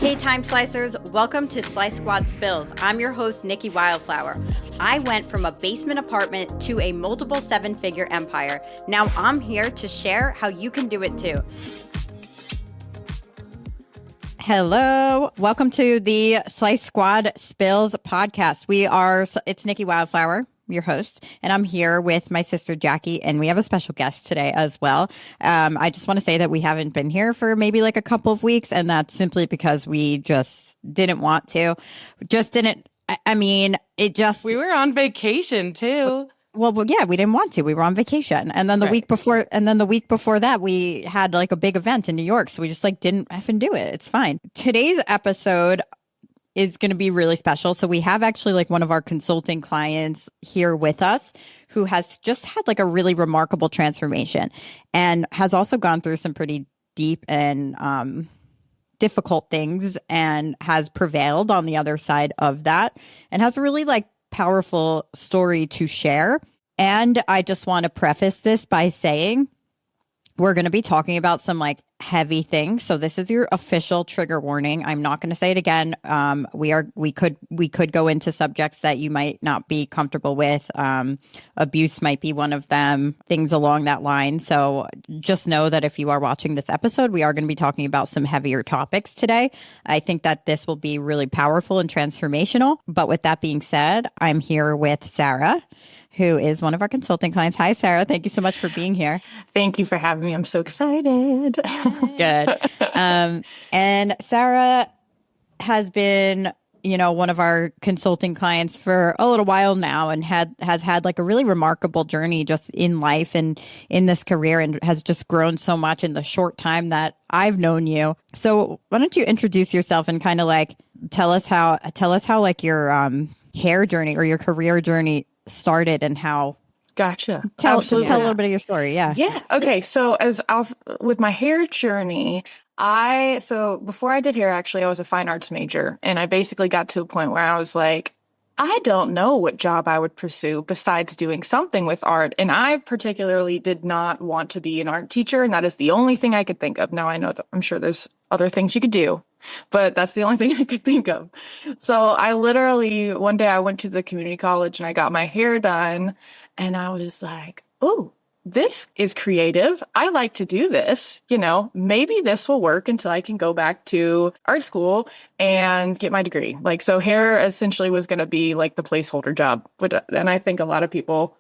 Hey Time Slicers, welcome to Slice Squad Spills. I'm your host, Nikki Wildflower. I went from a basement apartment to a multiple seven-figure empire. Now I'm here to share how you can do it too. Hello, welcome to the Slice Squad Spills podcast. It's Nikki Wildflower, your host, and I'm here with my sister Jackie, and we have a special guest today as well. I just want to say that we haven't been here for maybe like a couple of weeks, and that's simply because we just didn't want to. We were on vacation too. Well, yeah, we didn't want to. We were on vacation. And then the week before that, we had like a big event in New York. So we just like didn't effing do it. It's fine. Today's episode is going to be really special. So we have actually like one of our consulting clients here with us who has just had like a really remarkable transformation and has also gone through some pretty deep and difficult things and has prevailed on the other side of that and has a really like powerful story to share. And I just want to preface this by saying we're going to be talking about some like heavy things. So this is your official trigger warning. I'm not going to say it again. We could go into subjects that you might not be comfortable with. Abuse might be one of them, things along that line. So just know that if you are watching this episode, we are going to be talking about some heavier topics today. I think that this will be really powerful and transformational. But with that being said, I'm here with Sarah, who is one of our consulting clients. Hi, Sarah. Thank you so much for being here. Thank you for having me. I'm so excited. Good. And Sarah has been, one of our consulting clients for a little while now and has had like a really remarkable journey just in life and in this career and has just grown so much in the short time that I've known you. So why don't you introduce yourself and kind of like tell us how like your hair journey or your career journey started and how. Gotcha. Tell a little bit of your story. Yeah. Yeah. Okay. So with my hair journey, before I did hair, actually, I was a fine arts major, and I basically got to a point where I was like, I don't know what job I would pursue besides doing something with art. And I particularly did not want to be an art teacher. And that is the only thing I could think of. Now I know that I'm sure there's other things you could do, but that's the only thing I could think of. So I literally, one day I went to the community college and I got my hair done and I was like, oh, this is creative. I like to do this. Maybe this will work until I can go back to art school and get my degree. So hair essentially was going to be like the placeholder job. And I think a lot of people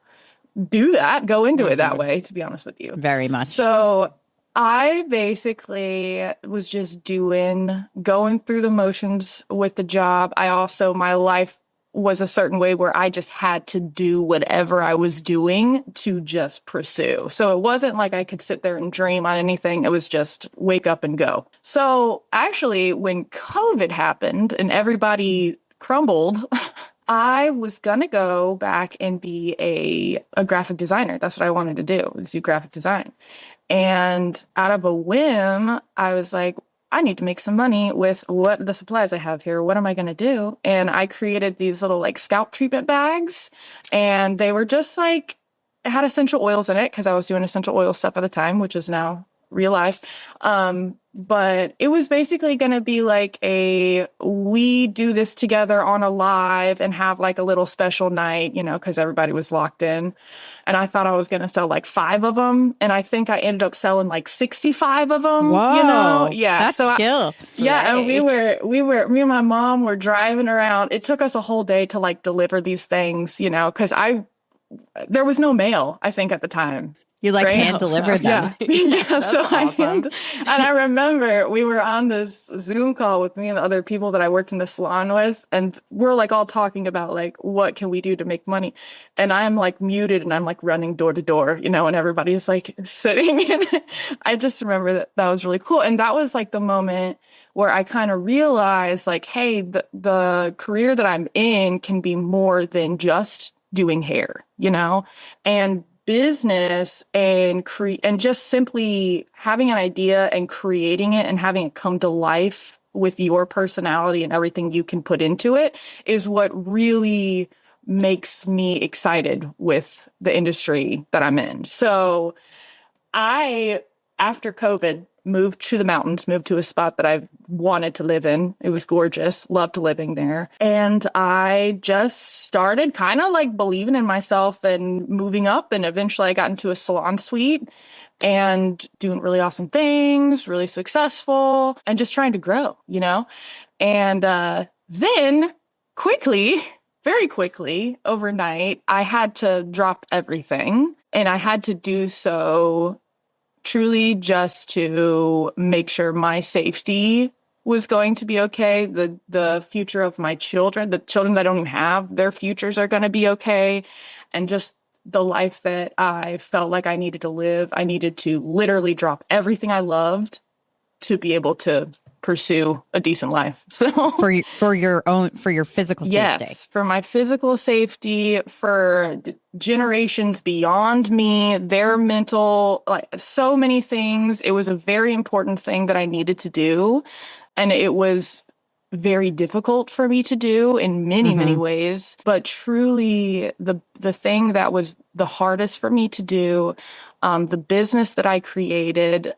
do that, go into it that way, to be honest with you. Very much. So I basically was just going through the motions with the job. My life was a certain way where I just had to do whatever I was doing to just pursue. So it wasn't like I could sit there and dream on anything. It was just wake up and go. So actually, when COVID happened and everybody crumbled, I was going to go back and be a graphic designer. That's what I wanted to do, was do graphic design. And out of a whim, I was like, I need to make some money with what the supplies I have here. What am I going to do? And I created these little like scalp treatment bags, and they were just like, it had essential oils in it because I was doing essential oil stuff at the time, which is now real life. But it was basically going to be like we do this together on a live and have like a little special night, because everybody was locked in. And I thought I was going to sell like 5 of them. And I think I ended up selling like 65 of them. Whoa, Yeah. That's skill. Yeah. And me and my mom were driving around. It took us a whole day to like deliver these things, because there was no mail, I think, at the time. You like hand delivered them. Yeah. So awesome. and I remember we were on this Zoom call with me and the other people that I worked in the salon with, and we're like all talking about like, what can we do to make money? And I'm like muted and I'm like running door to door, and everybody's like sitting. And I just remember that was really cool. And that was like the moment where I kind of realized like, hey, the career that I'm in can be more than just doing hair, and business and just simply having an idea and creating it and having it come to life with your personality and everything you can put into it is what really makes me excited with the industry that I'm in. So after COVID, moved to the mountains, moved to a spot that I wanted to live in. It was gorgeous, loved living there. And I just started kind of like believing in myself and moving up. And eventually I got into a salon suite and doing really awesome things, really successful, and just trying to grow, you know? And then quickly, very quickly, overnight, I had to drop everything. And I had to do so truly just to make sure my safety was going to be okay. The future of my children, the children that I don't even have, their futures are going to be okay. And just the life that I felt like I needed to live, I needed to literally drop everything I loved to be able to pursue a decent life. So for your physical safety. Yes, for my physical safety, for generations beyond me, their mental, like so many things. It was a very important thing that I needed to do. And it was very difficult for me to do in many, many ways. But truly, the thing that was the hardest for me to do, the business that I created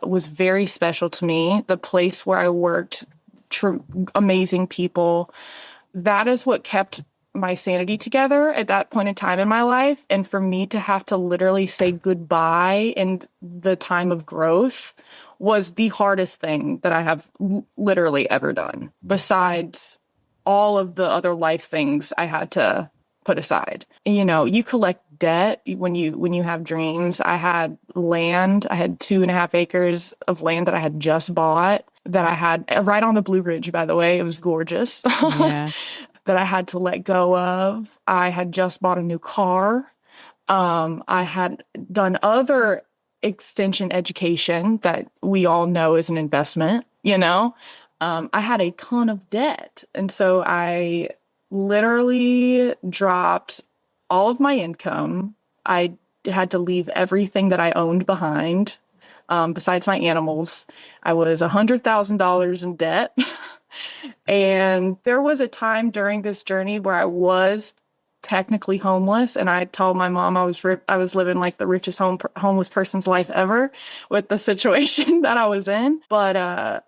was very special to me. The place where I worked, amazing people. That is what kept my sanity together at that point in time in my life. And for me to have to literally say goodbye in the time of growth was the hardest thing that I have literally ever done, besides all of the other life things I had to put aside. You know, you collect debt when you have dreams. I had land. I had 2.5 acres of land that I had just bought, that I had right on the Blue Ridge, by the way. It was gorgeous. Yeah. That I had to let go of. I had just bought a new car. I had done other extension education that we all know is an investment, you know. I had a ton of debt. And so I literally dropped all of my income. I had to leave everything that I owned behind, besides my animals. I was $100,000 in debt. And there was a time during this journey where I was technically homeless, and I told my mom I was living like the richest homeless person's life ever with the situation that I was in. But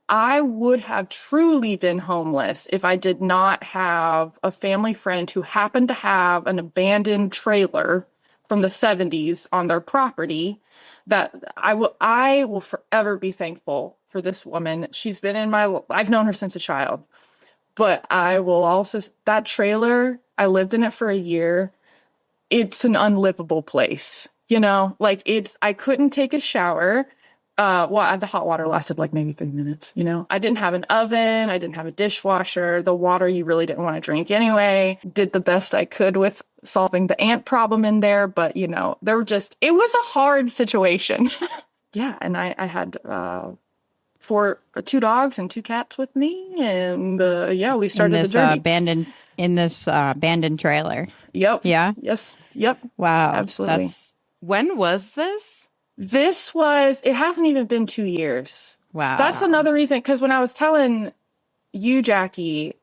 I would have truly been homeless if I did not have a family friend who happened to have an abandoned trailer from the 70s on their property. That I will forever be thankful for this woman. She's been in my, I've known her since a child, but I will also, that trailer, I lived in it for a year. It's an unlivable place, you know, like I couldn't take a shower. The hot water lasted like maybe 3 minutes, you know. I didn't have an oven. I didn't have a dishwasher. The water you really didn't want to drink anyway. Did the best I could with solving the ant problem in there. But, you know, it was a hard situation. Yeah. And I had 2 dogs and 2 cats with me. And we started the journey. In this abandoned trailer. Yep. Yeah. Yes. Yep. Wow. Absolutely. When was this? It hasn't even been 2 years. Wow. That's another reason, because when I was telling you, Jackie,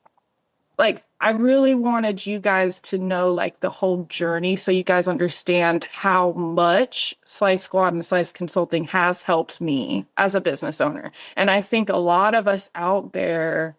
like, I really wanted you guys to know, like, the whole journey so you guys understand how much Slice Squad and Slice Consulting has helped me as a business owner. And I think a lot of us out there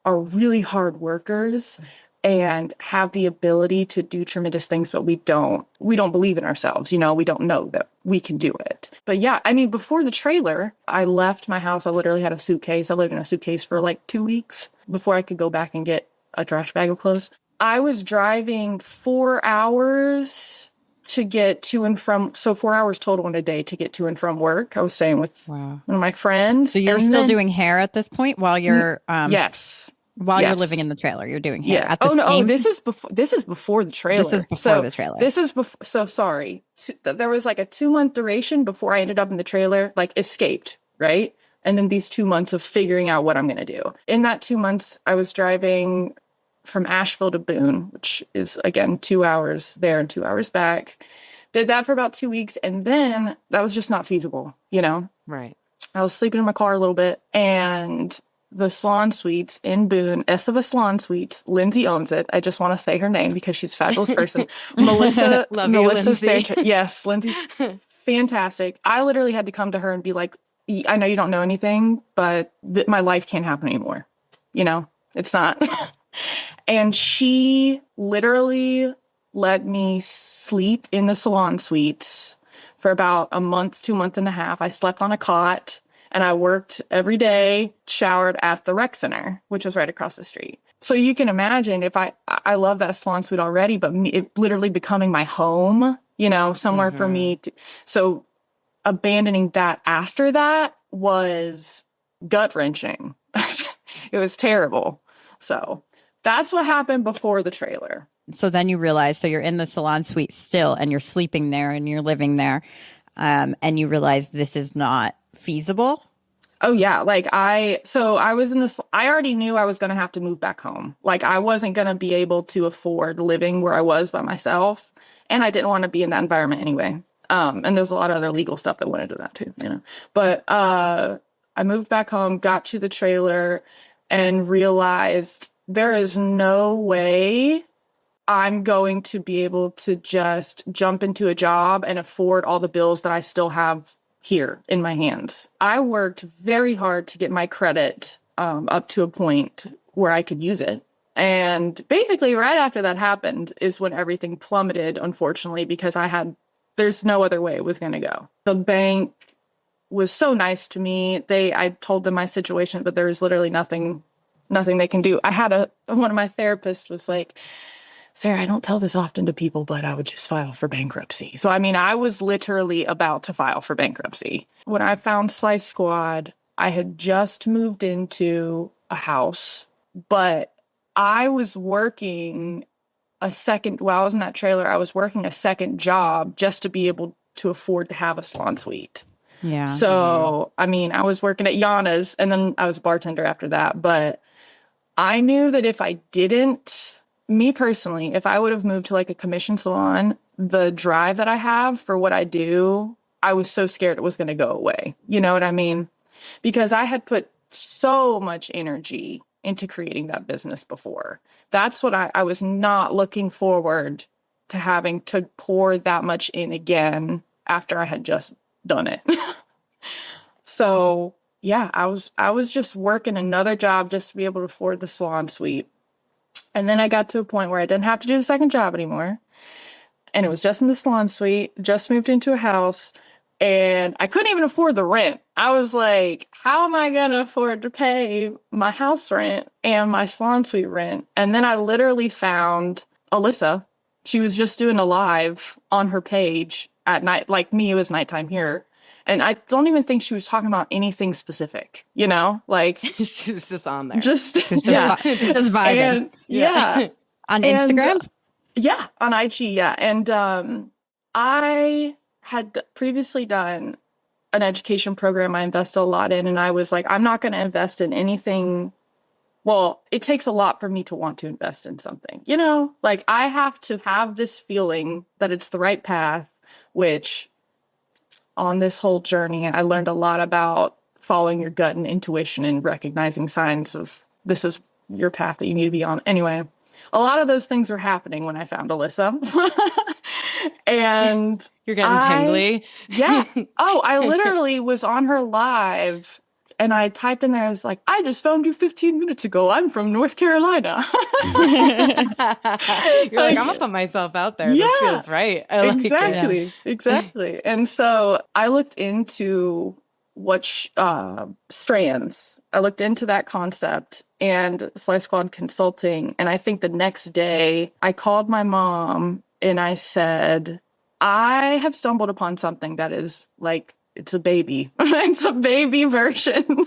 are really hard workers and have the ability to do tremendous things, but we don't believe in ourselves. You know, we don't know that we can do it. But yeah, I mean, before the trailer, I left my house. I literally had a suitcase. I lived in a suitcase for like 2 weeks before I could go back and get a trash bag of clothes. I was driving 4 hours to get to and from, so 4 hours total in a day to get to and from work. I was staying with one of my friends. So you're still doing hair at this point while you're yes. While you're living in the trailer, you're doing hair. Yeah. At the this is before the trailer. This is before the trailer. This is before. So sorry. There was like a 2-month duration before I ended up in the trailer, like escaped, right? And then these 2 months of figuring out what I'm going to do. In that 2 months, I was driving from Asheville to Boone, which is again 2 hours there and 2 hours back. Did that for about 2 weeks. And then that was just not feasible, you know? Right. I was sleeping in my car a little bit, and the salon suites in Boone, Esteva Salon Suites, Lindsay owns it. I just want to say her name because she's a fabulous person. Melissa. Love you, Lindsay. Yes, Lindsay's fantastic. I literally had to come to her and be like, I know you don't know anything, but my life can't happen anymore. You know, it's not. And she literally let me sleep in the salon suites for about a month, 2 months and a half. I slept on a cot and I worked every day, showered at the rec center, which was right across the street. So you can imagine if I love that salon suite already, but it literally becoming my home, you know, somewhere for me. So abandoning that after that was gut wrenching. It was terrible. So that's what happened before the trailer. So then you realize, so you're in the salon suite still and you're sleeping there and you're living there. And you realize this is not feasible. Oh yeah. Like I was in this, I already knew I was going to have to move back home. Like I wasn't going to be able to afford living where I was by myself. And I didn't want to be in that environment anyway. And there's a lot of other legal stuff that went into that too, you know, but, I moved back home, got to the trailer and realized there is no way I'm going to be able to just jump into a job and afford all the bills that I still have here in my hands. I worked very hard to get my credit up to a point where I could use it. And basically right after that happened is when everything plummeted, unfortunately, because there's no other way it was going to go. The bank was so nice to me. I told them my situation, but there was literally nothing they can do. I had one of my therapists was like, Sarah, I don't tell this often to people, but I would just file for bankruptcy. So, I mean, I was literally about to file for bankruptcy. When I found Slice Squad, I had just moved into a house, but I was working while I was in that trailer, I was working a second job just to be able to afford to have a salon suite. Yeah. So, I mean, I was working at Yana's and then I was a bartender after that. But I knew that if I didn't, me personally, if I would have moved to like a commission salon, the drive that I have for what I do, I was so scared it was going to go away. You know what I mean? Because I had put so much energy into creating that business before. That's what I was not looking forward to having to pour that much in again after I had just done it. So yeah, I was just working another job just to be able to afford the salon suite. And then I got to a point where I didn't have to do the second job anymore. And it was just in the salon suite, just moved into a house, and I couldn't even afford the rent. I was like, how am I going to afford to pay my house rent and my salon suite rent? And then I literally found Alyssa. She was just doing a live on her page at night. Like me, it was nighttime here. And I don't even think she was talking about anything specific, you know, like she was just on there. Just vibing. And, yeah. On Instagram? Yeah, on IG, yeah. And I had previously done an education program I invested a lot in, and I was like, I'm not going to invest in anything. Well, it takes a lot for me to want to invest in something, you know, like I have to have this feeling that it's the right path, which on this whole journey, I learned a lot about following your gut and intuition and recognizing signs of this is your path that you need to be on. Anyway, a lot of those things were happening when I found Alyssa. And you're getting tingly. Yeah. Oh, I literally was on her live and I typed in there, I was like, I just found you 15 minutes ago. I'm from North Carolina. You're like, I'm gonna put myself out there. Yeah, this feels right. I like exactly. It. Exactly. And so I looked into what strands. I looked into that concept and Slice Squad Consulting. And I think the next day I called my mom and I said, I have stumbled upon something that is like, it's a baby. It's a baby version.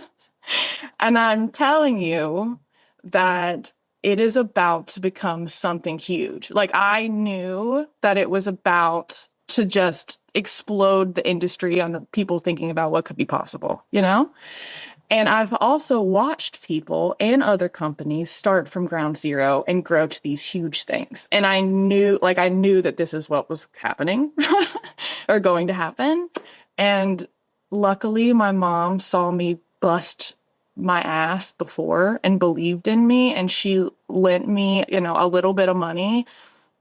And I'm telling you that it is about to become something huge. Like I knew that it was about to just explode the industry on the people thinking about what could be possible, you know? And I've also watched people and other companies start from ground zero and grow to these huge things. And I knew that this is what was happening or going to happen. And luckily, my mom saw me bust my ass before and believed in me. And she lent me, you know, a little bit of money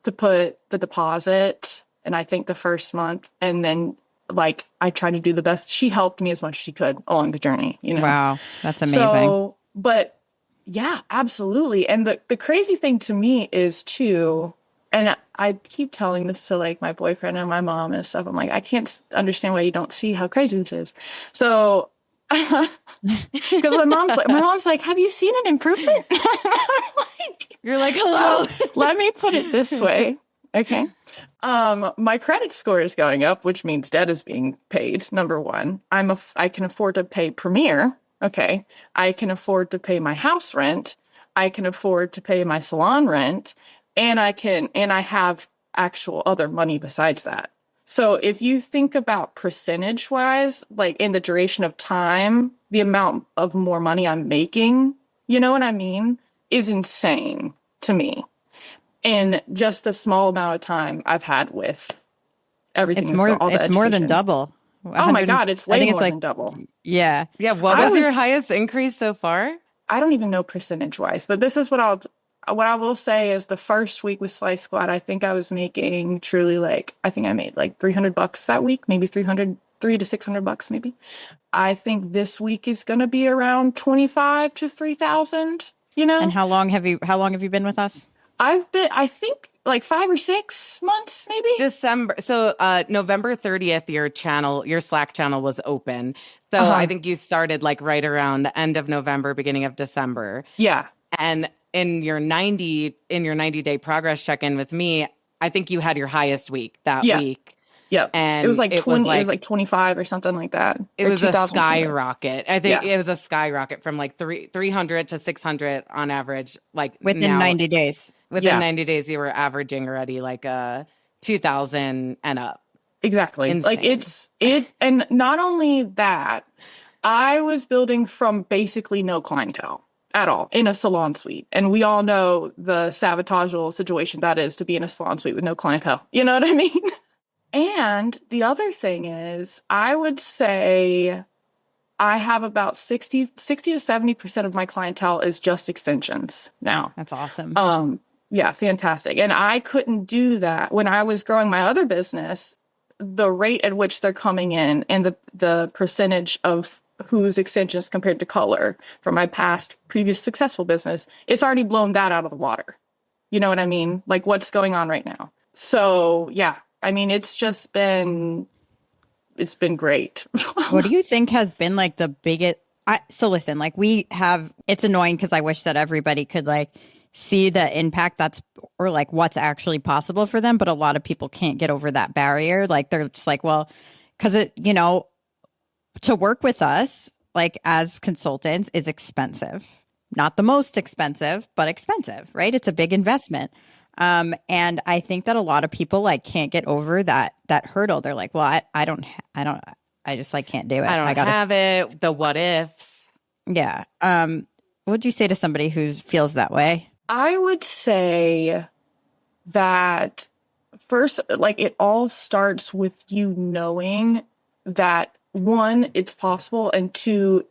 to put the deposit. And I think the first month, and then like I tried to do the best. She helped me as much as she could along the journey, you know? Wow. That's amazing. So, but yeah, absolutely. And the crazy thing to me is too, and I keep telling this to like my boyfriend and my mom and stuff. I'm like, I can't understand why you don't see how crazy this is. So, because my mom's like, have you seen an improvement? You're like, hello. Let me put it this way. Okay. My credit score is going up, which means debt is being paid. Number one, I can afford to pay Premier. Okay. I can afford to pay my house rent. I can afford to pay my salon rent, and I have actual other money besides that. So if you think about percentage wise, like in the duration of time, the amount of more money I'm making, you know what I mean, is insane to me. In just the small amount of time I've had with everything. It's more than double. Oh my God, it's way more than double. Yeah. Yeah. What was your highest increase so far? I don't even know percentage wise, but this is what I will say is the first week with Slice Squad, I think I was making truly I think I made like $300 that week, maybe $300 to $600 maybe. I think this week is going to be around 25 to 3,000, you know? And how long have you been with us? I've been, I think like 5 or 6 months, maybe. December. So November 30th, your Slack channel was open. So I think you started like right around the end of November, beginning of December. Yeah. And in your 90-day progress check-in with me, I think you had your highest week that week. Yep. And it was like 20, it was like 25 or something like that. It was a skyrocket. I think it was a skyrocket from like 300 to 600 on average. Like within 90 days. Within 90 days, you were averaging already like 2,000 and up. Exactly. Insane. Like and not only that, I was building from basically no clientele at all in a salon suite. And we all know the sabotageable situation that is to be in a salon suite with no clientele. You know what I mean? And the other thing is, I would say I have about 60 to 70% of my clientele is just extensions now. That's awesome. Yeah, fantastic. And I couldn't do that when I was growing my other business. The rate at which they're coming in and the percentage of whose extensions compared to color from my previous successful business, it's already blown that out of the water. You know what I mean? Like what's going on right now. So yeah, I mean, it's been great. What do you think has been like the biggest? So listen, like it's annoying because I wish that everybody could like see the impact or like what's actually possible for them. But a lot of people can't get over that barrier. Like they're just like, well, because to work with us, like as consultants is expensive, not the most expensive, but expensive, right? It's a big investment. And I think that a lot of people like can't get over that hurdle. They're like, well, I just like can't do it. I don't have it. The what ifs. Yeah. What would you say to somebody who feels that way? I would say that first, like it all starts with you knowing that one, it's possible, and two,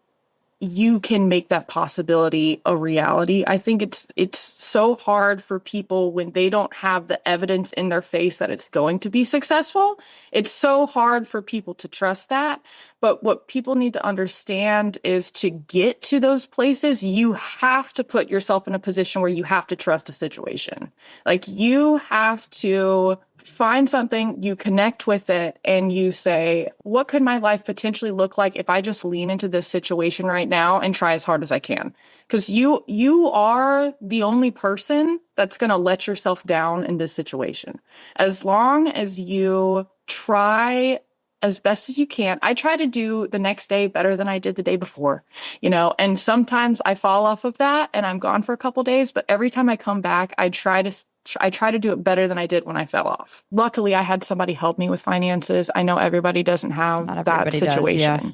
you can make that possibility a reality. I think it's so hard for people when they don't have the evidence in their face that it's going to be successful. It's so hard for people to trust that. But what people need to understand is to get to those places, you have to put yourself in a position where you have to trust a situation. Like you have to find something, you connect with it, and you say, what could my life potentially look like if I just lean into this situation right now and try as hard as I can? Because you are the only person that's going to let yourself down in this situation. As long as you try as best as you can. I try to do the next day better than I did the day before, and sometimes I fall off of that and I'm gone for a couple days, but every time I come back, I try to do it better than I did when I fell off. Luckily, I had somebody help me with finances. I know everybody doesn't have that situation. Does, yeah.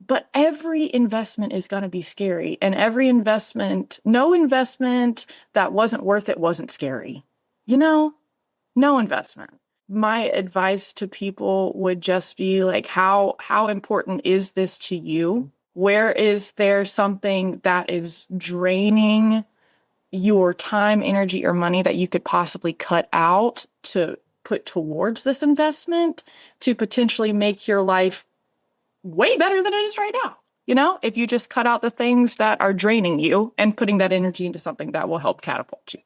But every investment is going to be scary. And no investment that wasn't worth it wasn't scary. No investment. My advice to people would just be like, how important is this to you? Where is there something that is draining your time, energy, or money that you could possibly cut out to put towards this investment to potentially make your life way better than it is right now. You know, if you just cut out the things that are draining you and putting that energy into something that will help catapult you.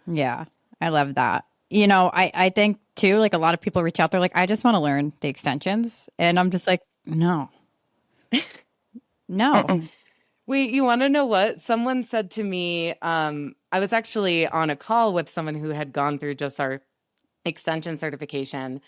Yeah, I love that. You know, I think too, like a lot of people reach out, they're like, I just want to learn the extensions. And I'm just like, no, no. Mm-mm. Wait, you want to know what? Someone said to me, I was actually on a call with someone who had gone through just our extension certification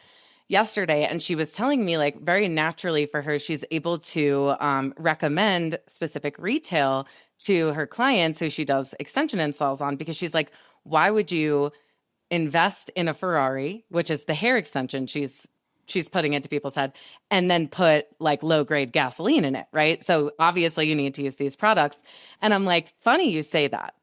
yesterday, and she was telling me, like, very naturally for her, she's able to recommend specific retail to her clients who she does extension installs on, because she's like, why would you invest in a Ferrari, which is the hair extension she's putting into people's head, and then put like low grade gasoline in it, right? So obviously you need to use these products. And I'm like, funny you say that.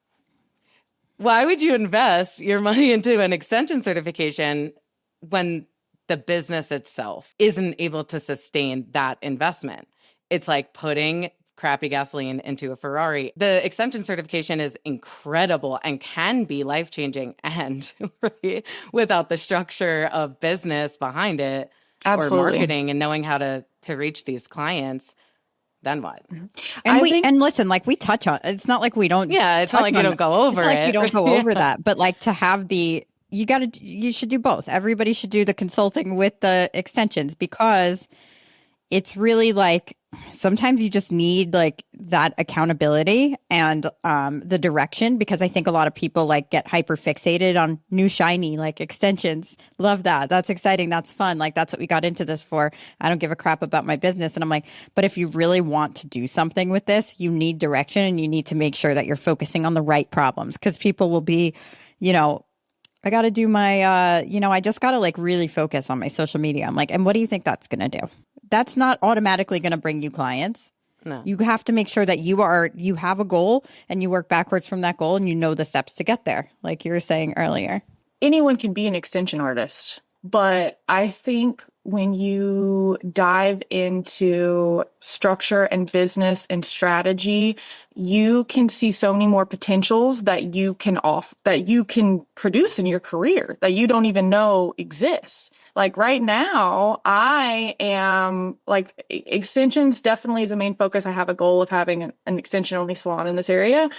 Why would you invest your money into an extension certification when the business itself isn't able to sustain that investment? It's like putting crappy gasoline into a Ferrari. The extension certification is incredible and can be life-changing, and right, without the structure of business behind it, Absolutely. or marketing and knowing how to reach these clients, then what? And listen, like we touch on, it's not like we don't. Yeah, it's not like you don't go over it. It's not like you don't go over that, but like to have you should do both. Everybody should do the consulting with the extensions, because it's really like sometimes you just need like that accountability and the direction, because I think a lot of people like get hyper fixated on new shiny like extensions. Love that. That's exciting. That's fun. Like that's what we got into this for. I don't give a crap about my business. And I'm like, but if you really want to do something with this, you need direction, and you need to make sure that you're focusing on the right problems, because people will be, you know, I got to do my, I just got to like really focus on my social media. I'm like, and what do you think that's going to do? That's not automatically going to bring you clients. No. You have to make sure that you have a goal and you work backwards from that goal, and you know the steps to get there, like you were saying earlier. Anyone can be an extension artist, but I think when you dive into structure and business and strategy, you can see so many more potentials that you can produce in your career that you don't even know exist. Like right now, I am like extensions definitely is a main focus. I have a goal of having an extension only salon in this area,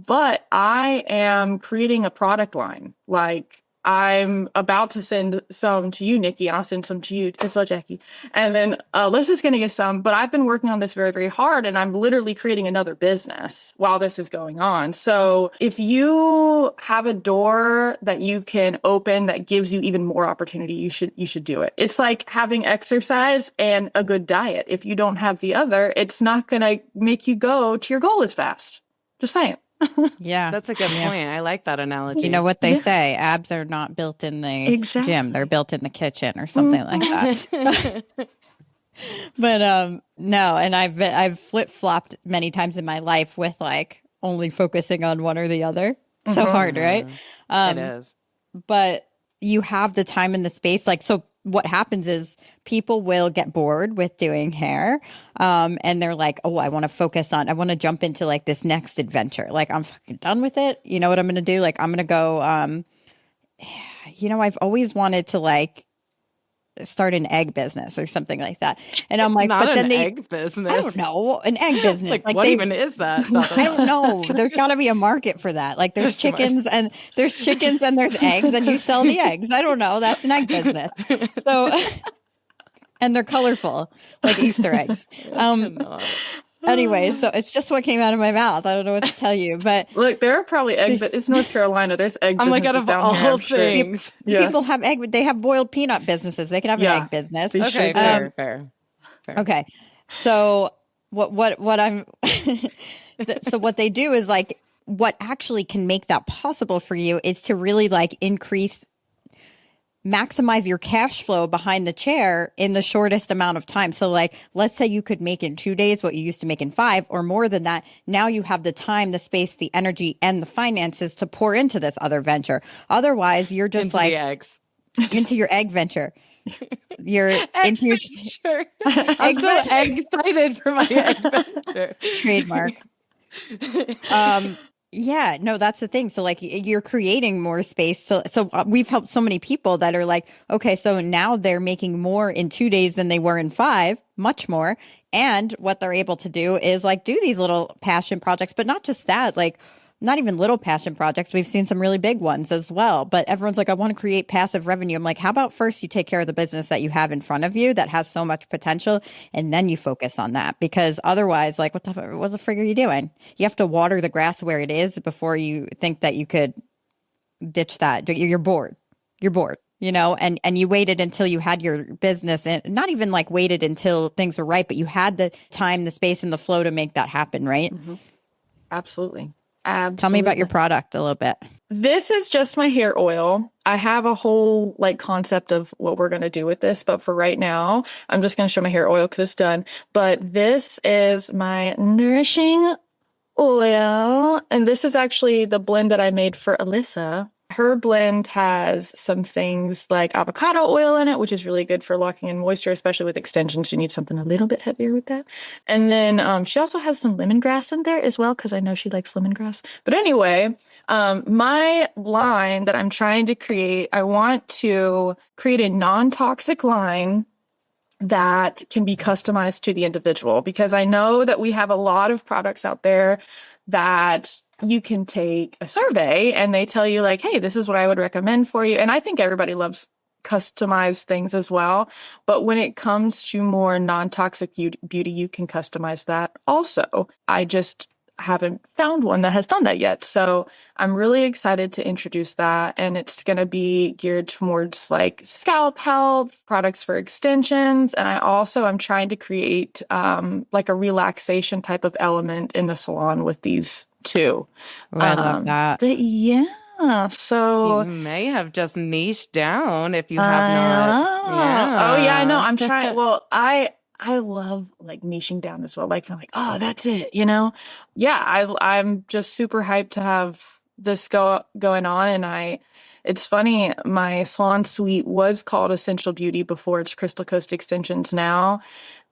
but I am creating a product line. Like I'm about to send some to you, Nikki, and I'll send some to you as well, Jackie. And then Alyssa's going to get some, but I've been working on this very, very hard, and I'm literally creating another business while this is going on. So if you have a door that you can open that gives you even more opportunity, you should do it. It's like having exercise and a good diet. If you don't have the other, it's not going to make you go to your goal as fast. Just saying. Yeah. That's a good point. I like that analogy. You know what they say, abs are not built in the gym, they're built in the kitchen or something like that. But no, and I've flip-flopped many times in my life with like only focusing on one or the other. So hard, right? It is. But you have the time and the space. Like, so what happens is people will get bored with doing hair. And they're like, oh, I want to jump into like this next adventure. Like, I'm fucking done with it. You know what I'm going to do? Like, I'm going to go, I've always wanted to like start an egg business or something like that. And I'm like, but then egg business. I don't know, an egg business. Like what even is that? I don't know. There's got to be a market for that. Like there's chickens and there's eggs, and you sell the eggs. I don't know. That's an egg business. So, and they're colorful like Easter eggs. Anyway, so it's just what came out of my mouth. I don't know what to tell you, but look, there are probably egg, but it's North Carolina. There's egg. I'm like, out of all things, people have egg. They have boiled peanut businesses. They can have an egg business. Okay, fair. Okay, so what I'm so what they do is like what actually can make that possible for you is to really like maximize your cash flow behind the chair in the shortest amount of time. So like, let's say you could make in 2 days what you used to make in 5 or more than that. Now you have the time, the space, the energy, and the finances to pour into this other venture. Otherwise, you're just into like the eggs. Into your egg venture. You're into your I'm so excited for my egg venture. Trademark. Yeah, no, that's the thing. So like you're creating more space. So we've helped so many people that are like, okay, so now they're making more in 2 days than they were in five, much more. And what they're able to do is like do these little passion projects, but not just that, like not even little passion projects. We've seen some really big ones as well. But everyone's like, I want to create passive revenue. I'm like, how about first you take care of the business that you have in front of you that has so much potential, and then you focus on that. Because otherwise, like, what the frig are you doing? You have to water the grass where it is before you think that you could ditch that. You're bored. You're bored. And you waited until you had your business, and not even like waited until things were right, but you had the time, the space, and the flow to make that happen, right? Mm-hmm. Absolutely. Tell me about your product a little bit. This is just my hair oil. I have a whole like concept of what we're going to do with this, but for right now, I'm just going to show my hair oil because it's done. But this is my nourishing oil. And this is actually the blend that I made for Alyssa. Her blend has some things like avocado oil in it, which is really good for locking in moisture, especially with extensions. You need something a little bit heavier with that. And then she also has some lemongrass in there as well, because I know she likes lemongrass. But anyway, my line that I'm trying to create, I want to create a non-toxic line that can be customized to the individual, because I know that we have a lot of products out there that you can take a survey and they tell you like, hey, this is what I would recommend for you. And I think everybody loves customized things as well. But when it comes to more non-toxic beauty, you can customize that also. I just haven't found one that has done that yet. So I'm really excited to introduce that. And it's going to be geared towards like scalp health, products for extensions. And I'm trying to create like a relaxation type of element in the salon with these too. Oh, I love that. But yeah, so you may have just niched down if you have not. Yeah. Oh yeah, I know. I'm trying. Well, I love like niching down as well. Like I'm like, oh, that's it, Yeah, I'm just super hyped to have this going on. And it's funny, my salon suite was called Essential Beauty before it's Crystal Coast Extensions now.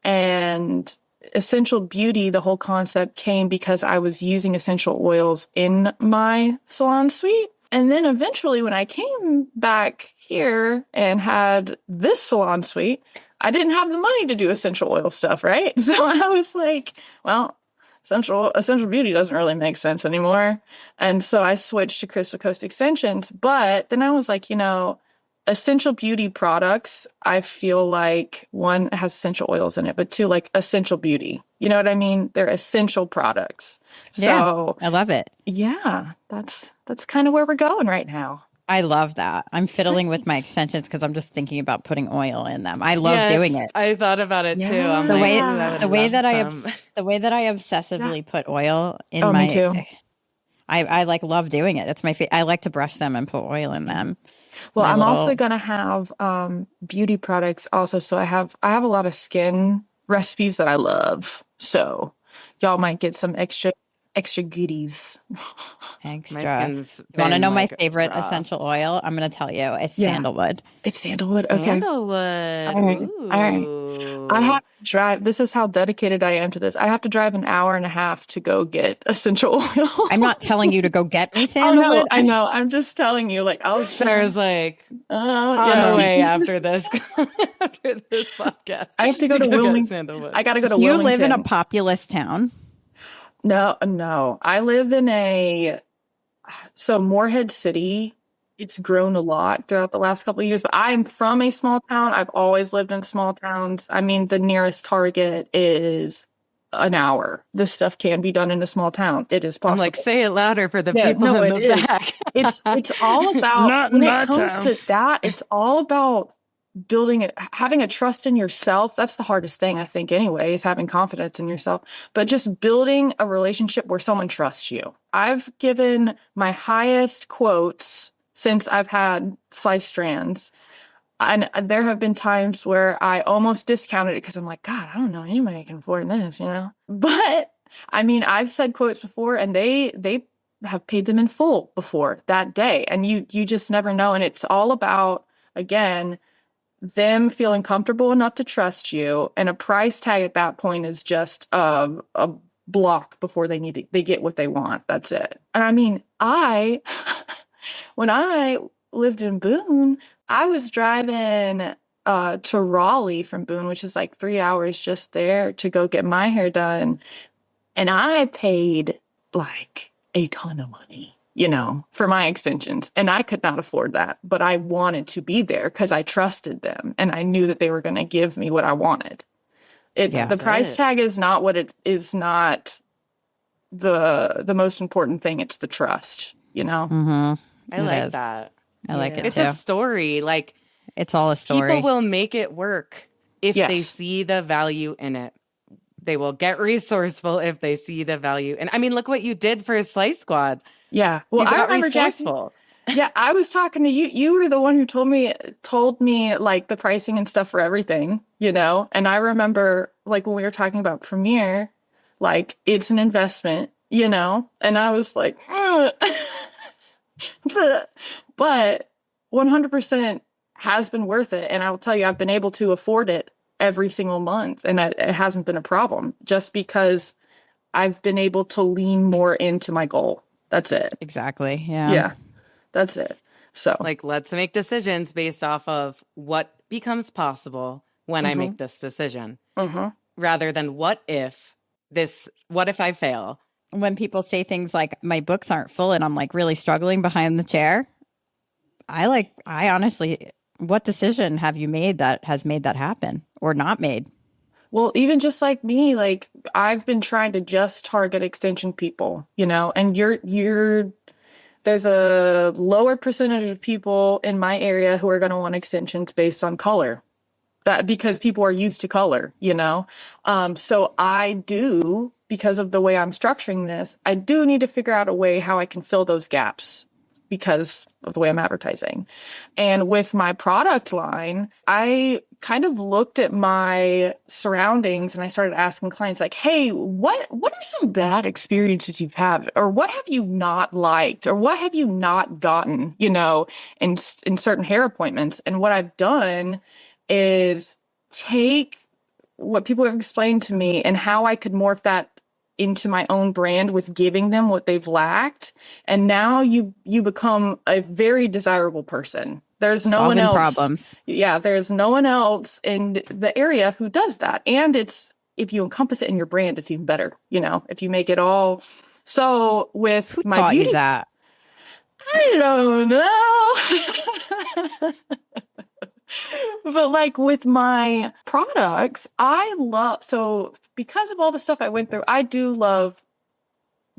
And Essential Beauty, the whole concept came because I was using essential oils in my salon suite. And then eventually when I came back here and had this salon suite, I didn't have the money to do essential oil stuff, right? So I was like, well, essential beauty doesn't really make sense anymore. And so I switched to Crystal Coast Extensions. But then I was like, essential beauty products, I feel like one has essential oils in it, but two, like essential beauty. You know what I mean? They're essential products. So yeah, I love it. Yeah, that's kind of where we're going right now. I love that. I'm fiddling with my extensions because I'm just thinking about putting oil in them. I love doing it. I thought about it too. I'm the way that I obsessively put oil in my. Me too. I like love doing it. It's my I like to brush them and put oil in them. Well, I'm also gonna have beauty products also. So I have a lot of skin recipes that I love. So y'all might get some extra goodies. Extra. You want to know my favorite essential oil? I'm going to tell you. It's sandalwood. It's sandalwood. Okay. Sandalwood. All right. I have to drive. This is how dedicated I am to this. I have to drive an hour and a half to go get essential oil. I'm not telling you to go get me sandalwood. I know. I'm just telling you. Like, Sarah's like on the way after this podcast. I have to go to Wilmington. I got to go to Wilmington. You live in a populous town? No. I live in Morehead City. It's grown a lot throughout the last couple of years, but I'm from a small town. I've always lived in small towns. I mean, the nearest Target is an hour. This stuff can be done in a small town. It is possible. I'm like, say it louder for the people in the back. It's all about, when it comes to that, it's all about having a trust in yourself. That's the hardest thing, I think, anyway, is having confidence in yourself, but just building a relationship where someone trusts you. I've given my highest quotes since I've had sliced strands. And there have been times where I almost discounted it because I'm like, God, I don't know anybody can afford this, But I mean, I've said quotes before and they have paid them in full before that day. And you just never know. And it's all about, again, them feeling comfortable enough to trust you. And a price tag at that point is just a block before they get what they want. That's it. And I mean, when I lived in Boone, I was driving to Raleigh from Boone, which is like 3 hours just there to go get my hair done. And I paid like a ton of money, for my extensions. And I could not afford that, but I wanted to be there because I trusted them and I knew that they were going to give me what I wanted. The price tag is not what it is, not the most important thing. It's the trust, Mm-hmm. I like that. I like it It's too. a story. Like, it's all a story. People will make it work if they see the value in it. They will get resourceful if they see the value. And I mean, look what you did for Slice Squad. Yeah. Well, I remember resourceful. Yeah, I was talking to you. You were the one who told me like the pricing and stuff for everything, And I remember like when we were talking about Premiere, like it's an investment, And I was like, but 100% has been worth it. And I'll tell you, I've been able to afford it every single month, and it hasn't been a problem just because I've been able to lean more into my goal. That's it. Exactly. Yeah. Yeah. That's it. So like, let's make decisions based off of what becomes possible when I make this decision, rather than what if I fail? When people say things like my books aren't full and I'm like really struggling behind the chair, I honestly, what decision have you made that has made that happen or not made? Well, even just like me, like I've been trying to just target extension people, and there's a lower percentage of people in my area who are going to want extensions based on color. That because people are used to color, So I do, because of the way I'm structuring this, I do need to figure out a way how I can fill those gaps because of the way I'm advertising. And with my product line, I kind of looked at my surroundings and I started asking clients like, hey, what are some bad experiences you've had? Or what have you not liked? Or what have you not gotten, in certain hair appointments? And what I've done is take what people have explained to me and how I could morph that into my own brand with giving them what they've lacked. And now you become a very desirable person. There's no one else. Problems. Yeah, there's no one else in the area who does that. And if you encompass it in your brand, it's even better, if you make it all. So with who my taught beauty, you that? I don't know. But like with my products, so because of all the stuff I went through, I do love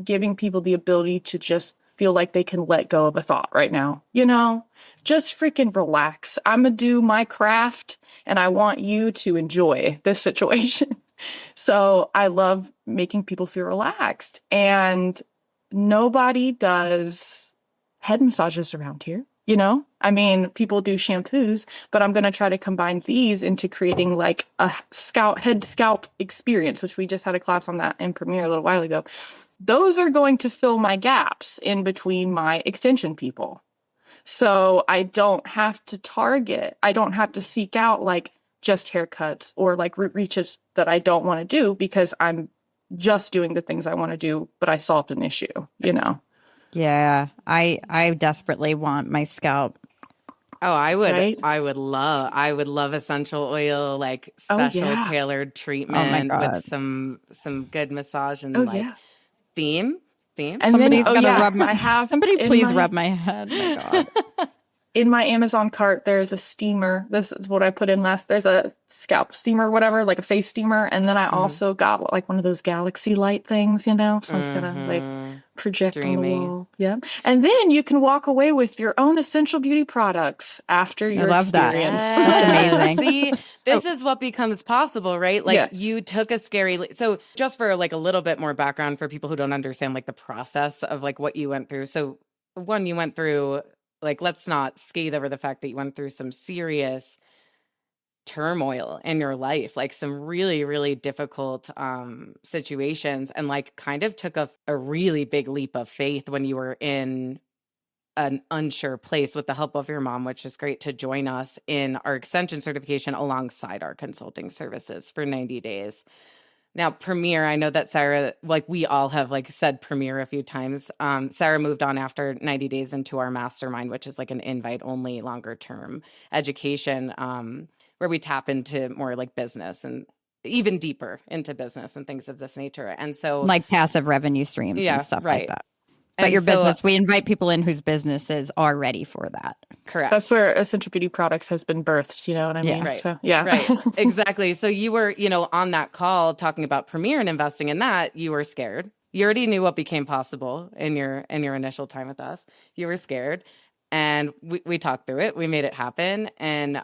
giving people the ability to just feel like they can let go of a thought right now, just freaking relax. I'm gonna do my craft and I want you to enjoy this situation. So I love making people feel relaxed, and nobody does head massages around here. I mean, people do shampoos, but I'm going to try to combine these into creating like a head scalp experience, which we just had a class on that in Premiere a little while ago. Those are going to fill my gaps in between my extension people. So I don't have to seek out like just haircuts or like root reaches that I don't want to do because I'm just doing the things I want to do, but I solved an issue, Yeah, I desperately want my scalp. Oh, I would. Right? I would love essential oil, like special tailored treatment with some good massage and steam. And somebody's gonna rub my. Somebody please rub my head. Oh my God. In my Amazon cart, there's a steamer. This is what I put in last. There's a scalp steamer, whatever, like a face steamer. And then I also got like one of those galaxy light things, So it's gonna like project on the wall. Yeah. And then you can walk away with your own essential beauty products after your experience. That's amazing. See, this is what becomes possible, right? Like you took a so just for like a little bit more background for people who don't understand like the process of like what you went through. So one, you went through, like, let's not scathe over the fact that you went through some serious turmoil in your life, like some really, really difficult situations, and like kind of took a really big leap of faith when you were in an unsure place with the help of your mom, which is great, to join us in our extension certification alongside our consulting services for 90 days. Now, Premiere, I know that Sarah, like we all have like said Premiere a few times. Sarah moved on after 90 days into our mastermind, which is like an invite only longer term education, where we tap into more like business and even deeper into business and things of this nature. And so like passive revenue streams and stuff like that. But And your so, business, we invite people in whose businesses are ready for that. Correct. That's where Essential Beauty Products has been birthed. You know what I mean? Right. So, yeah. Right. Exactly. So you were, on that call talking about Premiere and investing in that, you were scared. You already knew what became possible in your initial time with us. You were scared. And we talked through it. We made it happen. And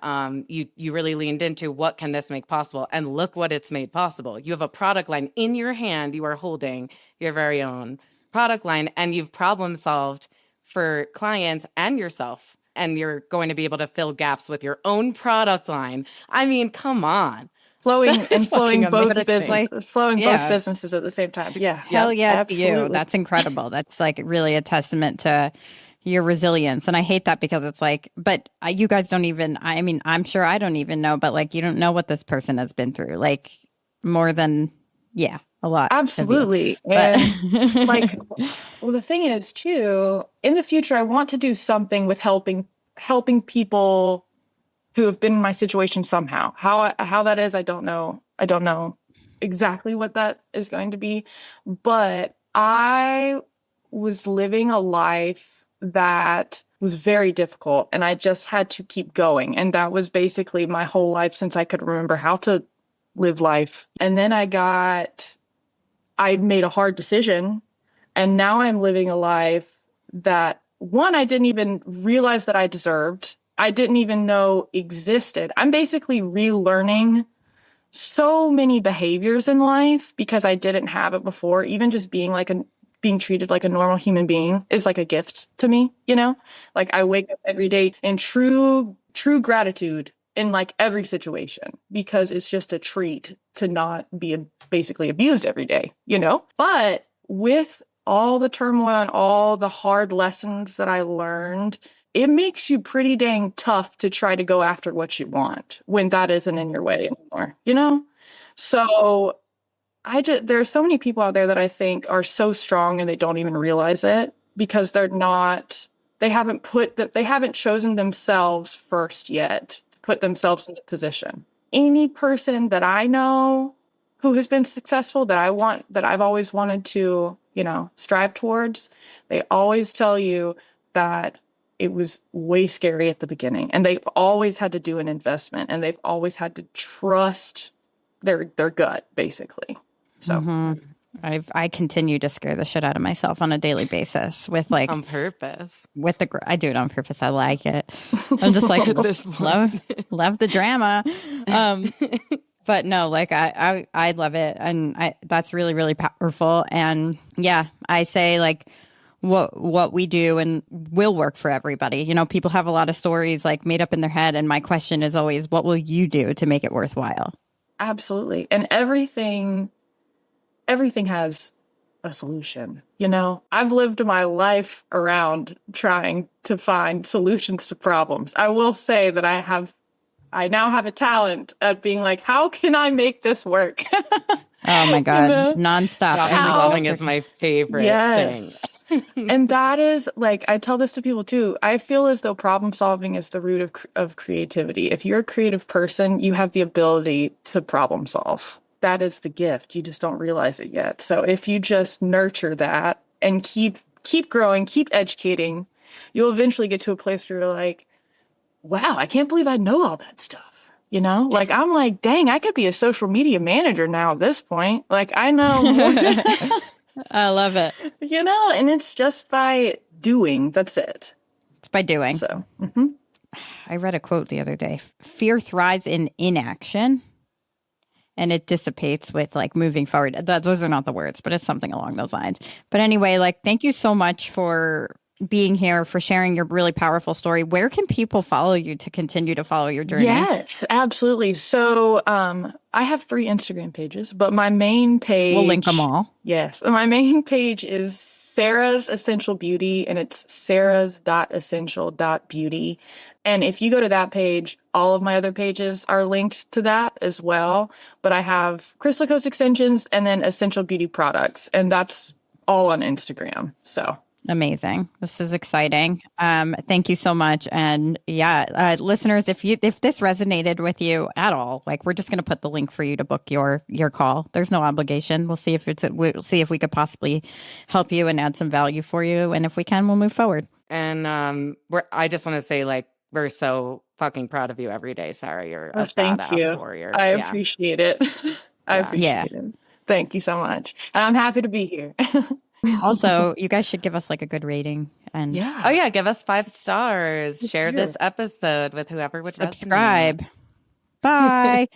you really leaned into what can this make possible? And look what it's made possible. You have a product line in your hand. You are holding your very own product line, and you've problem solved for clients and yourself. And you're going to be able to fill gaps with your own product line. I mean, come on. Flowing both amazing. businesses, both businesses at the same time. Yeah. Hell yeah, to you. absolutely. That's incredible. That's like really a testament to your resilience. And I hate that because it's like, but you guys don't even, I mean, I'm sure I don't even know, but like, you don't know what this person has been through. Like more than, a lot. Absolutely. And like, well, the thing is too, in the future, I want to do something with helping people who have been in my situation somehow. How that is, I don't know. I don't know exactly what that is going to be, but I was living a life that was very difficult, and I just had to keep going. And that was basically my whole life since I could remember how to live life. And then I made a hard decision, and now I'm living a life that, one, I didn't even realize that I deserved. I didn't even know existed. I'm basically relearning so many behaviors in life because I didn't have it before. Even just being treated like a normal human being is like a gift to me, Like I wake up every day in true gratitude in like every situation, because it's just a treat to not be basically abused every day, But with all the turmoil and all the hard lessons that I learned, it makes you pretty dang tough to try to go after what you want when that isn't in your way anymore, So there's so many people out there that I think are so strong and they don't even realize it because they haven't chosen themselves first yet. Put themselves into position. Any person that I know who has been successful that I've always wanted to, strive towards, they always tell you that it was way scary at the beginning, and they've always had to do an investment, and they've always had to trust their gut, basically. So I continue to scare the shit out of myself on a daily basis with like on purpose. I do it on purpose. I like it. I'm just like love the drama. But no, like I love it, and that's really, really powerful. And I say like what we do and will work for everybody. People have a lot of stories like made up in their head, and my question is always, what will you do to make it worthwhile? Absolutely. And everything has a solution. I've lived my life around trying to find solutions to problems. I will say that I now have a talent at being like, how can I make this work? Oh my God. Nonstop. Problem solving is my favorite thing. And that is like, I tell this to people too. I feel as though problem solving is the root of creativity. If you're a creative person, you have the ability to problem solve. That is the gift. You just don't realize it yet. So if you just nurture that and keep growing, keep educating, you'll eventually get to a place where you're like, wow, I can't believe I know all that stuff. Like I'm like, dang, I could be a social media manager now at this point. Like I know more. I love it. And it's just by doing. That's it. It's by doing. So I read a quote the other day. Fear thrives in inaction, and it dissipates with like moving forward. Those are not the words, but it's something along those lines. But anyway, like, thank you so much for being here, for sharing your really powerful story. Where can people follow you to continue to follow your journey? Yes, absolutely. So I have 3 Instagram pages, but my main page... We'll link them all. Yes. My main page is Sarah's Essential Beauty, and it's sarahs.essential.beauty. And if you go to that page, all of my other pages are linked to that as well. But I have Crystal Coast extensions and then Essential Beauty products, and that's all on Instagram. So amazing. This is exciting. Thank you so much. And yeah, listeners, if this resonated with you at all, like, we're just going to put the link for you to book your call. There's no obligation. We'll see if we could possibly help you and add some value for you. And if we can, we'll move forward. And I just want to say, like, we're so fucking proud of you every day, Sarah. You're a badass warrior. I appreciate it. I appreciate it. Thank you so much. And I'm happy to be here. Also, you guys should give us like a good rating. And give us 5 stars. Share this episode with whoever would subscribe. Resonate. Bye.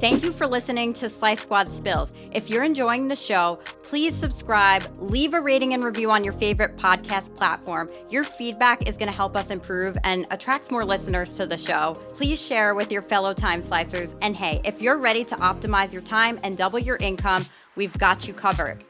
Thank you for listening to Slice Squad Spills. If you're enjoying the show, please subscribe, leave a rating and review on your favorite podcast platform. Your feedback is going to help us improve and attracts more listeners to the show. Please share with your fellow time slicers. And hey, if you're ready to optimize your time and double your income, we've got you covered.